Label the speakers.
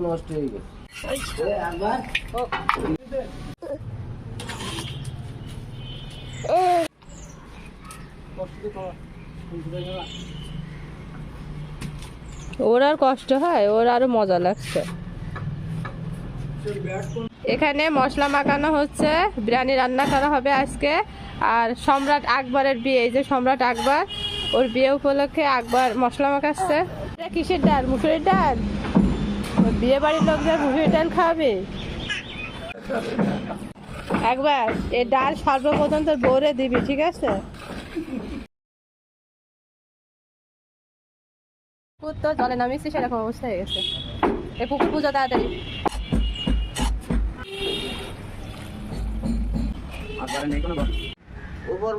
Speaker 1: নষ্ট হয়ে গেছে।
Speaker 2: ওর আর কষ্ট হয়, ওর আরো মজা লাগছে। এখানে মশলা মাখানো হচ্ছে, বিরিয়ানি রান্না করা হবে আজকে। আর সম্রাট আকবরের বিয়ে, এই যে সম্রাট আকবর, ওর বিয়ে উপলক্ষে আকবর মশলা মাখাচ্ছে। এটা কিসের ডাল? মুসুরির ডাল? বিয়ে বাড়ির লোকদের মুসুরির ডাল খাওয়াবে একবার। এই ডাল সর্বপ্রথম তোর বউরে দিবি, ঠিক আছে? পুকুর তো জলে নামিয়েছি, সেরকম অবস্থা হয়ে গেছে। এই পুকুর পূজা তাড়াতাড়ি।
Speaker 1: উপর